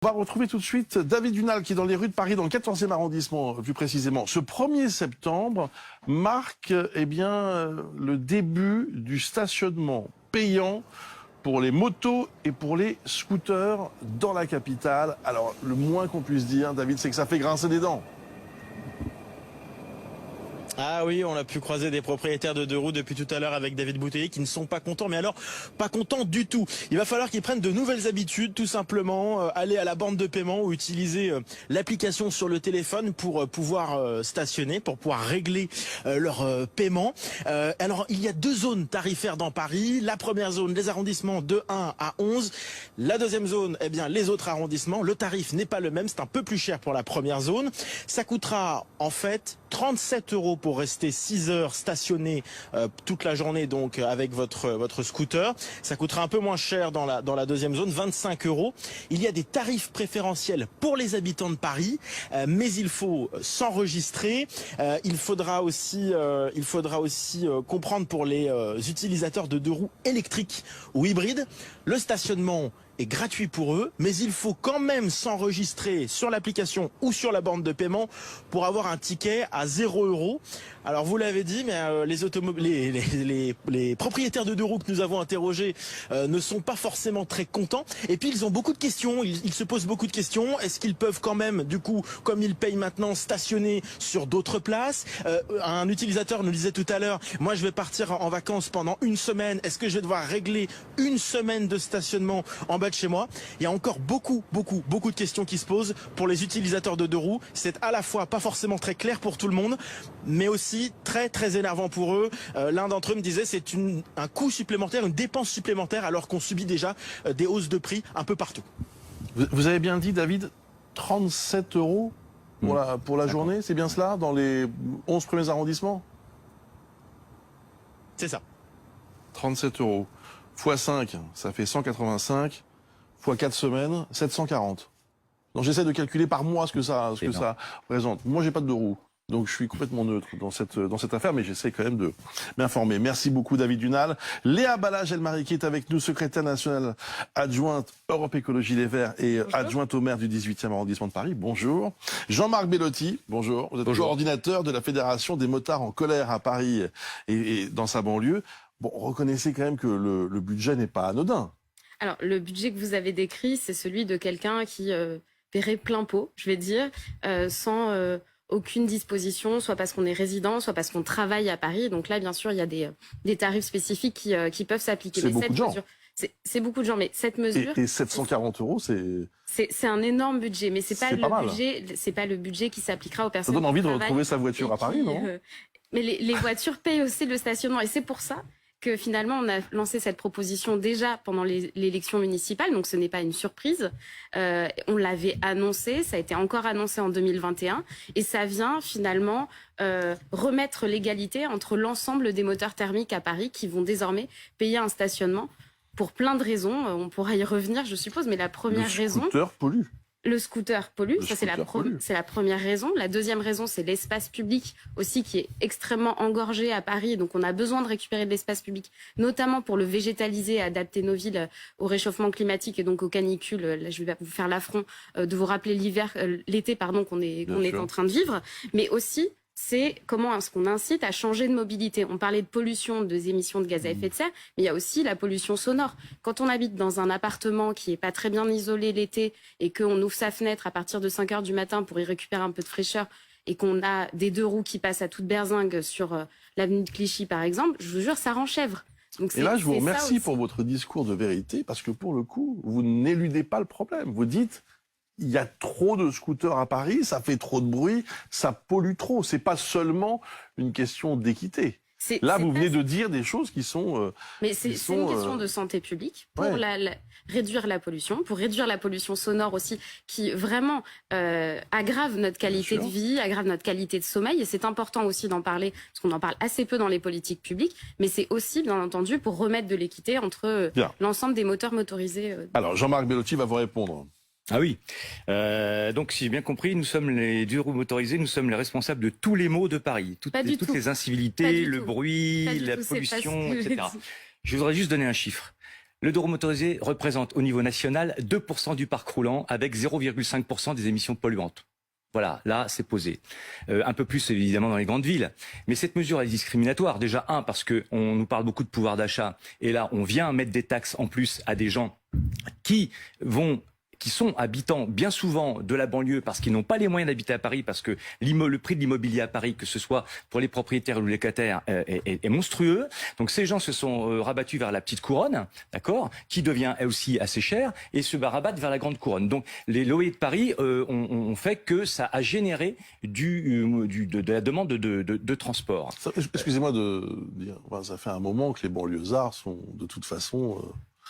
On va retrouver tout de suite David Dunal qui est dans les rues de Paris, dans le 14e arrondissement plus précisément. Ce 1er septembre marque le début du stationnement payant pour les motos et pour les scooters dans la capitale. Alors le moins qu'on puisse dire, David, c'est que ça fait grincer des dents. Ah oui, on a pu croiser des propriétaires de deux roues depuis tout à l'heure avec David Bouteiller qui ne sont pas contents, mais alors pas contents du tout. Il va falloir qu'ils prennent de nouvelles habitudes, tout simplement, aller à la borne de paiement ou utiliser l'application sur le téléphone pour pouvoir stationner, pour pouvoir régler leur paiement. Alors il y a deux zones tarifaires dans Paris. La première zone, les arrondissements de 1 à 11. La deuxième zone, les autres arrondissements. Le tarif n'est pas le même, c'est un peu plus cher pour la première zone. Ça coûtera en fait 37 € pour rester 6 heures stationné toute la journée donc avec votre scooter. Ça coûtera un peu moins cher dans la deuxième zone, 25 €. Il y a des tarifs préférentiels pour les habitants de Paris, mais il faut s'enregistrer. Il faudra aussi comprendre pour les utilisateurs de deux roues électriques ou hybrides, le stationnement est gratuit pour eux, mais il faut quand même s'enregistrer sur l'application ou sur la borne de paiement pour avoir un ticket à 0 €. Alors vous l'avez dit, mais les propriétaires de deux roues que nous avons interrogés ne sont pas forcément très contents. Et puis ils ont beaucoup de questions, ils se posent beaucoup de questions. Est-ce qu'ils peuvent quand même, du coup, comme ils payent maintenant, stationner sur d'autres places? Un utilisateur nous disait tout à l'heure, moi je vais partir en vacances pendant une semaine. Est-ce que je vais devoir régler une semaine de stationnement en bas de chez moi? Il y a encore beaucoup de questions qui se posent pour les utilisateurs de deux roues. C'est à la fois pas forcément très clair pour tout le monde, mais aussi très énervant pour eux. L'un d'entre eux me disait c'est un coût supplémentaire, une dépense supplémentaire alors qu'on subit déjà des hausses de prix un peu partout. Vous avez bien dit, David, 37 € pour la journée, c'est bien cela, dans les 11 premiers arrondissements? C'est ça. 37 € x 5, ça fait 185, x 4 semaines, 740. Donc j'essaie de calculer par mois ce que ça représente. Moi, j'ai pas de deux roues, donc je suis complètement neutre dans cette affaire, mais j'essaie quand même de m'informer. Merci beaucoup, David Dunal. Léa Balage-Elmari qui est avec nous, secrétaire nationale adjointe Europe Écologie Les Verts et adjointe au maire du 18e arrondissement de Paris. Bonjour. Jean-Marc Bellotti, bonjour. Vous êtes coordinateur de la Fédération des motards en colère à Paris et dans sa banlieue. Bon, reconnaissez quand même que le budget n'est pas anodin. Alors, le budget que vous avez décrit, c'est celui de quelqu'un qui paierait plein pot, je vais dire, sans aucune disposition, soit parce qu'on est résident, soit parce qu'on travaille à Paris. Donc là, bien sûr, il y a des tarifs spécifiques qui peuvent s'appliquer. C'est beaucoup de gens. C'est beaucoup de gens, mais cette mesure... Et 740 €, c'est... C'est un énorme budget, mais c'est pas le budget qui s'appliquera aux personnes. Ça donne envie de retrouver sa voiture à Paris, non? Mais les voitures payent aussi le stationnement, et c'est pour ça que finalement on a lancé cette proposition déjà pendant l'élection municipale, donc ce n'est pas une surprise. On l'avait annoncé, ça a été encore annoncé en 2021, et ça vient finalement remettre l'égalité entre l'ensemble des moteurs thermiques à Paris qui vont désormais payer un stationnement pour plein de raisons. On pourra y revenir, je suppose, mais la première raison... Le scooter pollue. Le scooter pollue, ça c'est la première raison. La deuxième raison, c'est l'espace public aussi qui est extrêmement engorgé à Paris. Donc on a besoin de récupérer de l'espace public, notamment pour le végétaliser, adapter nos villes au réchauffement climatique et donc aux canicules. Là, je vais vous faire l'affront de vous rappeler l'été qu'on est en train de vivre, mais aussi c'est comment est-ce qu'on incite à changer de mobilité. On parlait de pollution, des émissions de gaz à effet de serre, mais il y a aussi la pollution sonore. Quand on habite dans un appartement qui n'est pas très bien isolé l'été et qu'on ouvre sa fenêtre à partir de 5 h du matin pour y récupérer un peu de fraîcheur et qu'on a des deux roues qui passent à toute berzingue sur l'avenue de Clichy par exemple, je vous jure, ça renchèvre. Et là, je vous remercie pour votre discours de vérité parce que pour le coup, vous n'éludez pas le problème. Vous dites... Il y a trop de scooters à Paris, ça fait trop de bruit, ça pollue trop. C'est pas seulement une question d'équité. Là, vous venez de dire des choses qui sont... Mais c'est une question de santé publique pour réduire la pollution, pour réduire la pollution sonore aussi, qui vraiment aggrave notre qualité de vie, aggrave notre qualité de sommeil. Et c'est important aussi d'en parler, parce qu'on en parle assez peu dans les politiques publiques. Mais c'est aussi, bien entendu, pour remettre de l'équité entre l'ensemble des moteurs motorisés. Alors, Jean-Marc Bellotti va vous répondre. Ah oui. Donc, si j'ai bien compris, nous sommes les deux roues motorisés, nous sommes les responsables de tous les maux de Paris. Toutes les incivilités, le bruit, la pollution, etc. Je voudrais juste donner un chiffre. Le deux roues motorisées représente au niveau national 2% du parc roulant avec 0,5% des émissions polluantes. Voilà, là, c'est posé. Un peu plus, évidemment, dans les grandes villes. Mais cette mesure est discriminatoire. Déjà, parce que on nous parle beaucoup de pouvoir d'achat. Et là, on vient mettre des taxes en plus à des gens qui sont habitants bien souvent de la banlieue parce qu'ils n'ont pas les moyens d'habiter à Paris, parce que le prix de l'immobilier à Paris, que ce soit pour les propriétaires ou les locataires, est monstrueux. Donc ces gens se sont rabattus vers la petite couronne, d'accord, qui devient aussi assez cher, et se rabattent vers la grande couronne. Donc les loyers de Paris ont fait que ça a généré de la demande de transport. Excusez-moi de dire, ça fait un moment que les banlieusards sont de toute façon...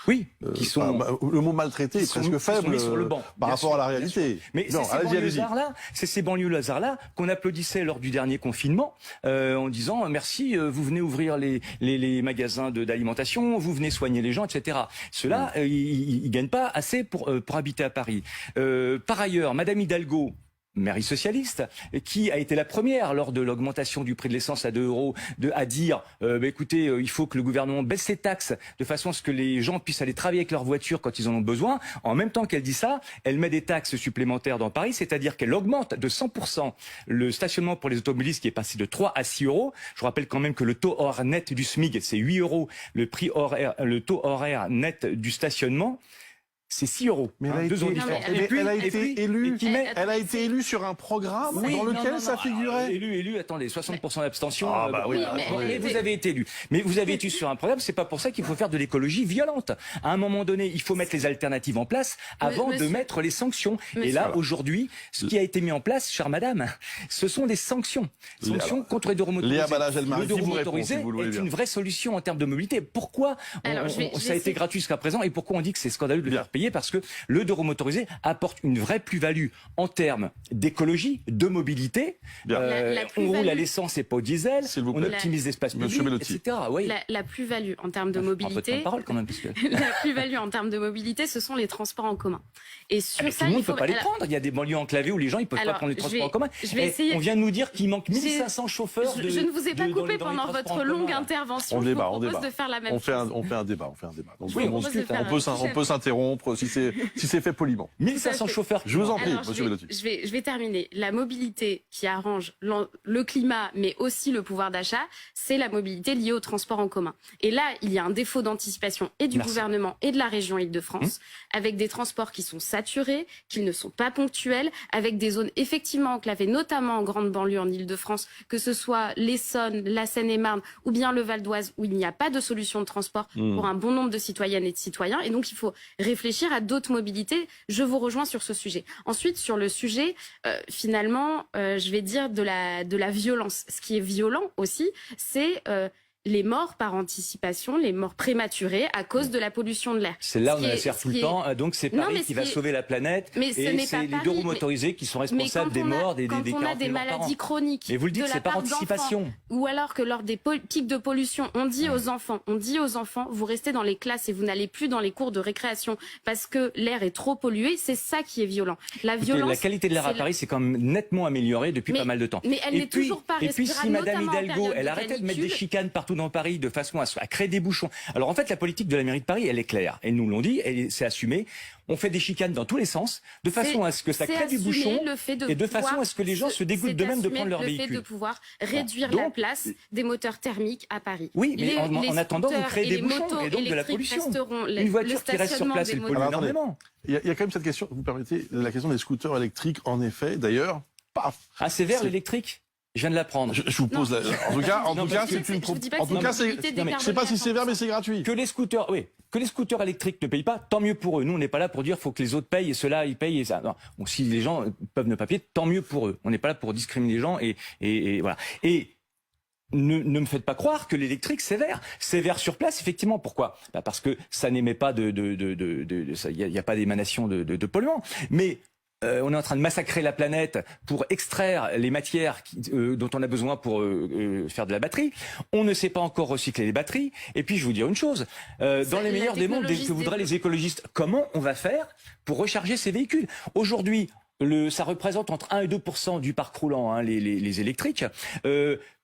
Oui, qui sont le mot maltraité est presque faible sur le banc, par rapport à la réalité. Mais c'est ces banlieusards-là qu'on applaudissait lors du dernier confinement en disant merci, vous venez ouvrir les magasins d'alimentation, vous venez soigner les gens, etc. Ceux-là, ils gagnent pas assez pour habiter à Paris. Par ailleurs, Madame Hidalgo, mairie socialiste, qui a été la première lors de l'augmentation du prix de l'essence à 2 euros à dire écoutez, il faut que le gouvernement baisse ses taxes de façon à ce que les gens puissent aller travailler avec leur voiture quand ils en ont besoin. En même temps qu'elle dit ça, elle met des taxes supplémentaires dans Paris, c'est-à-dire qu'elle augmente de 100% le stationnement pour les automobilistes qui est passé de 3 à 6 euros. Je rappelle quand même que le taux horaire net du SMIC, c'est 8 euros. Le taux horaire net du stationnement, c'est 6 euros. Mais elle a été élue sur un programme dans lequel ça figurait. Élu, attendez, 60% d'abstention. Mais vous avez été élu. Mais vous avez été sur un programme, c'est pas pour ça qu'il faut faire de l'écologie violente. À un moment donné, il faut mettre les alternatives en place avant de mettre les sanctions. Et là, aujourd'hui, ce qui a été mis en place, chère madame, ce sont des sanctions. Sanctions contre les deux roues motorisées. Léa Balage-Elmary, le deux roues motorisées est une vraie solution en termes de mobilité. Pourquoi ça a été gratuit jusqu'à présent et pourquoi on dit que c'est scandaleux de le faire payer? Parce que le deux roues motorisé apporte une vraie plus-value en termes d'écologie, de mobilité. On roule à l'essence et pas au diesel, on optimise l'espace public, etc. Oui. La plus-value en termes de mobilité, la plus-value en termes de mobilité, ce sont les transports en commun. Et sur ça, tout le monde ne peut pas les prendre. Il y a des banlieues enclavées où les gens ne peuvent pas prendre les transports en commun. On vient de nous dire qu'il manque 1500 chauffeurs. Je ne vous ai pas coupé pendant votre longue intervention. Je vous propose de faire la même chose. On fait un débat. Donc, on peut s'interrompre si c'est fait poliment. 1500 chauffeurs. Je vous en prie, monsieur Bellotti. Je vais terminer. La mobilité qui arrange le climat, mais aussi le pouvoir d'achat, c'est la mobilité liée au transport en commun. Et là, il y a un défaut d'anticipation et du gouvernement et de la région Île-de-France, avec des transports qui sont saturés, qui ne sont pas ponctuels, avec des zones effectivement enclavées, notamment en grande banlieue en Île-de-France, que ce soit l'Essonne, la Seine-et-Marne ou bien le Val d'Oise, où il n'y a pas de solution de transport pour un bon nombre de citoyennes et de citoyens. Et donc, il faut réfléchir à d'autres mobilités. Je vous rejoins sur ce sujet. Ensuite, sur le sujet, finalement, je vais dire de la violence. Ce qui est violent aussi, c'est les morts par anticipation, les morts prématurées à cause de la pollution de l'air. C'est là où on assère tout le temps, donc c'est Paris qui va sauver la planète, et c'est les deux roues motorisés qui sont responsables des morts, des 40 000 on a des maladies chroniques, mais vous le dites, c'est par anticipation. Ou alors que lors des pics de pollution, on dit aux enfants, vous restez dans les classes et vous n'allez plus dans les cours de récréation parce que l'air est trop pollué, c'est ça qui est violent. La qualité de l'air à Paris s'est quand même nettement améliorée depuis pas mal de temps. Mais elle n'est toujours pas respirable. Et puis si Madame Hidalgo, elle arrêtait de mettre des chicanes partout dans Paris de façon à créer des bouchons. Alors en fait, la politique de la mairie de Paris, elle est claire. Et nous l'ont dit, et c'est assumé. On fait des chicanes dans tous les sens, de façon à ce que ça crée du bouchon, et de façon à ce que les gens se dégoûtent d'eux-mêmes de prendre leur véhicule. Le fait de pouvoir réduire la place des moteurs thermiques à Paris. Oui, mais en attendant, vous créez des bouchons et donc de la pollution. Une voiture qui reste sur place, elle pollue énormément. Il y a quand même cette question, vous permettez, la question des scooters électriques, en effet, d'ailleurs, paf. Ah, c'est vert l'électrique ? Je viens de l'apprendre. Je vous pose la... En tout cas, c'est une... En tout cas, je sais pas si c'est vert, mais c'est gratuit. Que les scooters électriques ne payent pas, tant mieux pour eux. Nous, on n'est pas là pour dire faut que les autres payent et ceux-là, ils payent et ça. Non. Bon, si les gens peuvent ne pas payer, tant mieux pour eux. On n'est pas là pour discriminer les gens et voilà. Et ne me faites pas croire que l'électrique c'est vert. C'est vert sur place, effectivement. Pourquoi ? Parce que ça n'émet pas il y a pas d'émanation de polluants. Mais on est en train de massacrer la planète pour extraire les matières dont on a besoin pour faire de la batterie. On ne sait pas encore recycler les batteries. Et puis, je vais vous dire une chose. Dans les meilleurs des mondes que voudraient les écologistes, comment on va faire pour recharger ces véhicules ? Aujourd'hui, ça représente entre 1 et 2% du parc roulant, les électriques.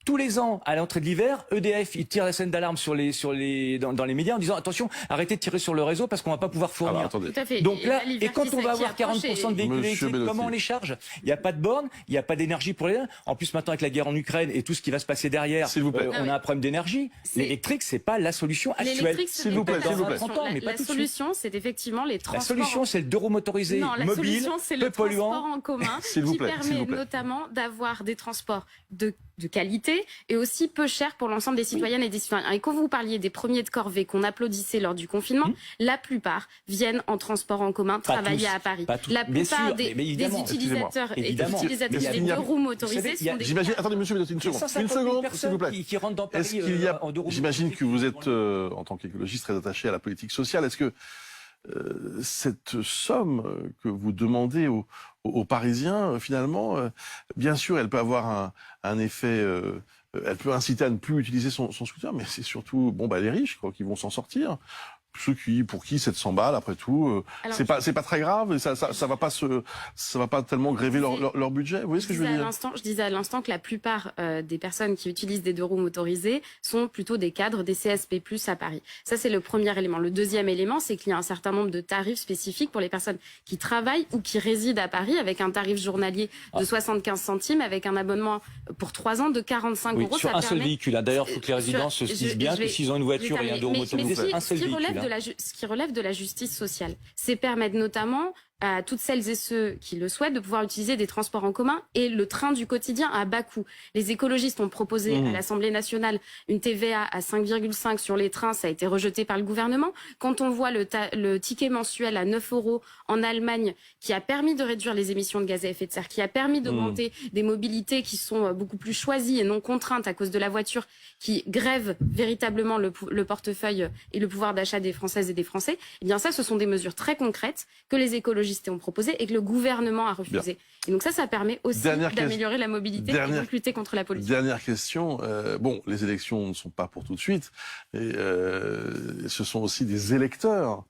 Tous les ans, à l'entrée de l'hiver, EDF, il tire la scène d'alarme dans les médias en disant attention, arrêtez de tirer sur le réseau parce qu'on va pas pouvoir fournir. Attendez. Tout à fait. Donc là, l'hiver et quand qui on va avoir approche 40% de véhicules Monsieur électriques, Bellotti. comment on les charge? Il n'y a pas de borne, il n'y a pas d'énergie pour les. En plus, maintenant avec la guerre en Ukraine et tout ce qui va se passer derrière, S'il vous plaît. on a un problème d'énergie. L'électrique, c'est pas la solution actuelle. L'électrique, S'il vous plaît, c'est s'il vous plaît. La solution, c'est effectivement les La transports. solution, c'est le deux roues motorisé, Non, la mobile, solution, c'est peu le transport polluant. en commun S'il vous qui plaît, s'il permet vous plaît. notamment d'avoir des transports de qualité et aussi peu cher pour l'ensemble des citoyennes et des citoyens. Et quand vous parliez des premiers de corvée qu'on applaudissait lors du confinement, la plupart viennent en transport en commun travailler tous, à Paris. pas tous. La Bien plupart sûr, des mais évidemment, utilisateurs et des évidemment. utilisatrices Mais des il y a- deux roues motorisées vous savez, il y a- sont des J'imagine, attendez, monsieur Bellotti, une Il y a seconde, 150 000 s'il vous personnes plaît. qui rentrent dans Est-ce Paris qu'il y a, en deux roues j'imagine motorisées, que vous êtes, effectivement. en tant qu'écologiste, très attaché à la politique sociale. Est-ce que cette somme que vous demandez aux Parisiens, finalement, bien sûr, elle peut avoir un effet, elle peut inciter à ne plus utiliser son scooter, mais c'est surtout, les riches, quoi, qui vont s'en sortir. Ceux pour qui 700 balles, après tout, Alors, c'est pas très grave, et ça va pas tellement gréver leur budget. Vous voyez ce que je veux dire? Je disais à l'instant que la plupart des personnes qui utilisent des deux roues motorisées sont plutôt des cadres des CSP+ à Paris. Ça, c'est le premier élément. Le deuxième élément, c'est qu'il y a un certain nombre de tarifs spécifiques pour les personnes qui travaillent ou qui résident à Paris, avec un tarif journalier de 75 centimes, avec un abonnement pour 3 ans de 45 Oui, euros. sur Ça un seul permet- véhicule. D'ailleurs, il faut que les résidents se disent bien que s'ils ont une voiture et un deux roues motorisés, c'est un seul véhicule. Ce qui relève de la justice sociale, c'est permettre notamment à toutes celles et ceux qui le souhaitent de pouvoir utiliser des transports en commun et le train du quotidien à bas coût. Les écologistes ont proposé à l'Assemblée nationale une TVA à 5,5 sur les trains, ça a été rejeté par le gouvernement. Quand on voit le ticket mensuel à 9 euros en Allemagne, qui a permis de réduire les émissions de gaz à effet de serre, qui a permis d'augmenter des mobilités qui sont beaucoup plus choisies et non contraintes à cause de la voiture, qui grève véritablement le portefeuille et le pouvoir d'achat des Françaises et des Français, eh bien ça, ce sont des mesures très concrètes que les écologistes ont proposé et que le gouvernement a refusé. Et donc ça permet aussi d'améliorer la mobilité et de lutter contre la pollution. Dernière question. Les élections ne sont pas pour tout de suite. Et ce sont aussi des électeurs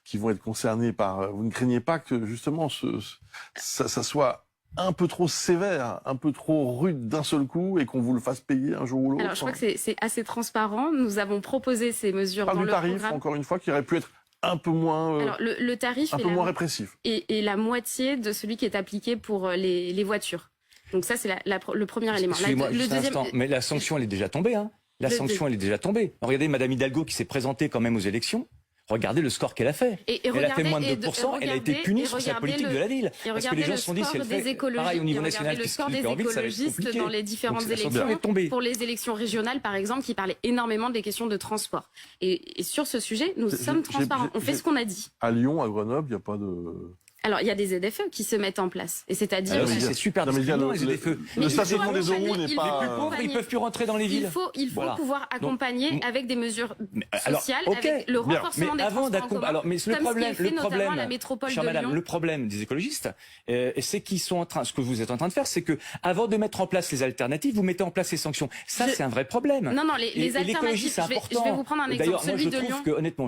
qui vont être concernés par... Vous ne craignez pas que, justement, ça soit un peu trop sévère, un peu trop rude d'un seul coup et qu'on vous le fasse payer un jour ou l'autre? Alors je crois que c'est assez transparent. Nous avons proposé ces mesures dans le tarif, programme. encore une fois, qui aurait pu être un peu moins, Alors, le tarif un peu moins répressif. Et la moitié de celui qui est appliqué pour les voitures. Donc ça, c'est le premier élément. Excusez-moi, Le juste un deuxième, instant. Mais la sanction, elle est déjà tombée. Hein. La sanction, elle est déjà tombée. Regardez Madame Hidalgo qui s'est présentée quand même aux élections. Regardez le score qu'elle a fait. Elle a fait moins de 2%, elle a été punie sur sa politique de la ville. Parce que les gens se sont dit, si elle fait pareil au niveau national, le score des ça va être écologistes compliqué. dans les différentes Donc, élections, pour les élections régionales par exemple, qui parlaient énormément des questions de transport. Et sur ce sujet, nous sommes transparents. On fait ce qu'on a dit. À Lyon, à Grenoble, il n'y a pas de... Alors, il y a des ZFE qui se mettent en place. Et c'est-à-dire... c'est super discriminant, les ZFE. Le stationnement des euros n'est pas... Les plus pauvres, ils peuvent plus rentrer dans les villes. Il faut pouvoir accompagner avec des mesures sociales, avec le renforcement des transports en commun, alors, mais le problème, la métropole chère de madame, Lyon. le problème des écologistes, c'est qu'ils sont en train, ce que vous êtes en train de faire, c'est que avant de mettre en place les alternatives, vous mettez en place les sanctions. Ça, c'est un vrai problème. Non, les alternatives, c'est important. je vais vous prendre un exemple, D'ailleurs, celui moi, de Lyon. je trouve que, honnêtement,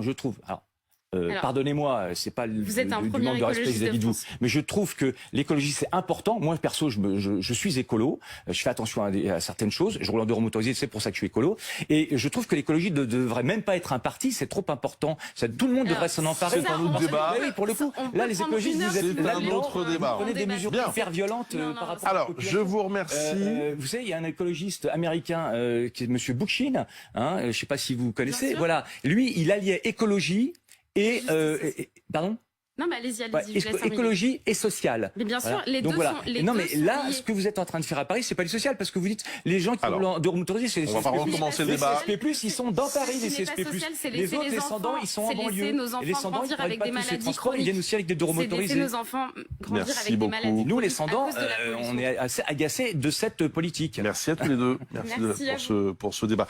pardonnez-moi, c'est pas le manque de respect vis-à-vis de vous, mais je trouve que l'écologie c'est important. Moi perso, je suis écolo, je fais attention à certaines choses. Je roule en deux roues motorisées, c'est pour ça que je suis écolo. Et je trouve que l'écologie ne devrait même pas être un parti, c'est trop important. Tout le monde devrait s'en emparer. C'est un autre débat. Oui, pour le coup, là les écologistes, vous êtes un autre débat. Vous prenez des mesures hyper violentes par rapport. Alors, je vous remercie. Vous savez, il y a un écologiste américain qui est Monsieur Bookchin. Je ne sais pas si vous connaissez. Voilà, lui, il alliait écologie pardon. Non, mais allez-y, je vous laisse terminer. Écologie et sociale. Mais bien sûr, voilà. les Donc, deux voilà. sont liés. Non, mais là, ce que vous êtes en train de faire à Paris, c'est pas du social, parce que vous dites les gens qui roulent en deux roues motorisées, c'est les CSP+. On va pas recommencer le débat. Les CSP+, ils sont dans Paris, les CSP+. Les autres descendants, ils sont en banlieue. Et les descendants, ils prennent pas tous ces transports, ils viennent aussi avec des deux roues motorisées. C'est nos enfants grandir avec des maladies. Nous, les descendants, on est assez agacés de cette politique. Merci à tous les deux. Merci pour ce débat.